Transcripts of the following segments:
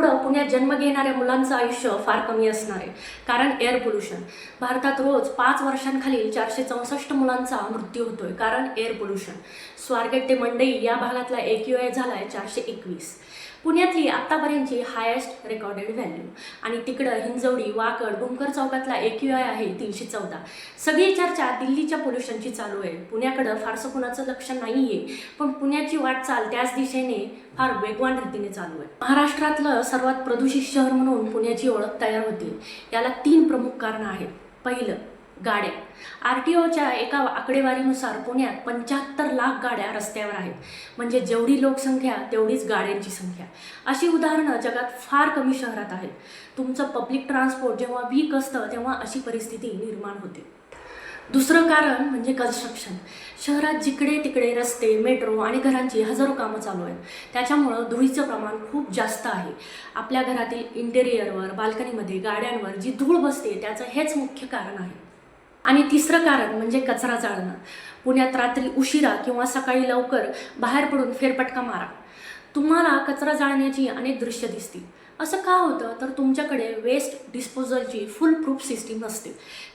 पुढं पुण्यात जन्म घेणाऱ्या मुलांचं आयुष्य फार कमी असणार आहे, कारण एअर पोल्युशन. भारतात रोज 5 वर्षांखालील 464 मुलांचा मृत्यू होतोय, कारण एअर पोल्युशन. स्वारगेट ते मंडई या भागातला AQI झालाय 421. पुण्यातली आत्तापर्यंतची हायेस्ट रेकॉर्डेड व्हॅल्यू. आणि तिकडं हिंजवडी, वाकड, भूमकर चौकातला AQI आहे 314. सगळी चर्चा दिल्लीच्या पोल्युशनची चालू आहे. पुण्याकडं फारसं कुणाचं लक्ष नाही आहे, पण पुण्याची वाटचाल त्याच दिशेने फार वेगवान रीतीने चालू आहे. महाराष्ट्रातलं सर्वात प्रदूषित शहर म्हणून पुण्याची ओळख तयार होते. याला 3 प्रमुख कारणं आहेत. पहिलं, गाड्या. RTOच्या एका आकडेवारीनुसार पुण्यात 75 लाख गाड्या रस्त्यावर आहेत. म्हणजे जेवढी लोकसंख्या तेवढीच गाड्यांची संख्या. अशी उदाहरणं जगात फार कमी शहरात आहेत. तुमचं पब्लिक ट्रान्सपोर्ट जेव्हा वीक असतं तेव्हा अशी परिस्थिती निर्माण होते. दुसरं कारण म्हणजे कन्स्ट्रक्शन. शहरात जिकडे तिकडे रस्ते, मेट्रो आणि घरांची हजारो कामं चालू आहेत. त्याच्यामुळं धुळीचं प्रमाण खूप जास्त आहे. आपल्या घरातील इंटेरियरवर, बाल्कनीमध्ये, गाड्यांवर जी धूळ बसते त्याचं हेच मुख्य कारण आहे. आणि तिसरं कारण म्हणजे कचरा जाळणं. पुण्यात रात्री उशिरा किंवा सकाळी लवकर बाहेर पडून फेरफटका मारा. तुम्हाला कचरा जाळण्याची अनेक दृश्य दिसतील. असं का होतं तर तुमच्याकडे वेस्ट डिस्पोजलची फुल प्रूफ सिस्टीम नसते.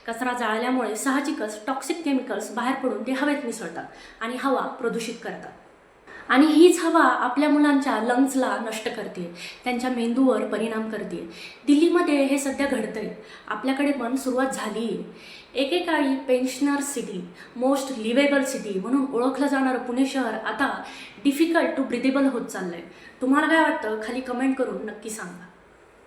कचरा जाळल्यामुळे साहजिकच टॉक्सिक केमिकल्स बाहेर पडून ते हवेत मिसळतात आणि हवा प्रदूषित करतात. आणि हीच हवा आपल्या मुलांच्या लंग्सला नष्ट करते, त्यांच्या मेंदूवर परिणाम करते. दिल्लीमध्ये हे सध्या घडतंय. आपल्याकडे पण सुरुवात झाली आहे. एकेकाळी पेन्शनर सिटी, मोस्ट लिव्हेबल सिटी म्हणून ओळखलं जाणारं पुणे शहर आता डिफिकल्ट टू ब्रिदेबल होत चाललंय. तुम्हाला काय वाटतं? खाली कमेंट करून नक्की सांगा.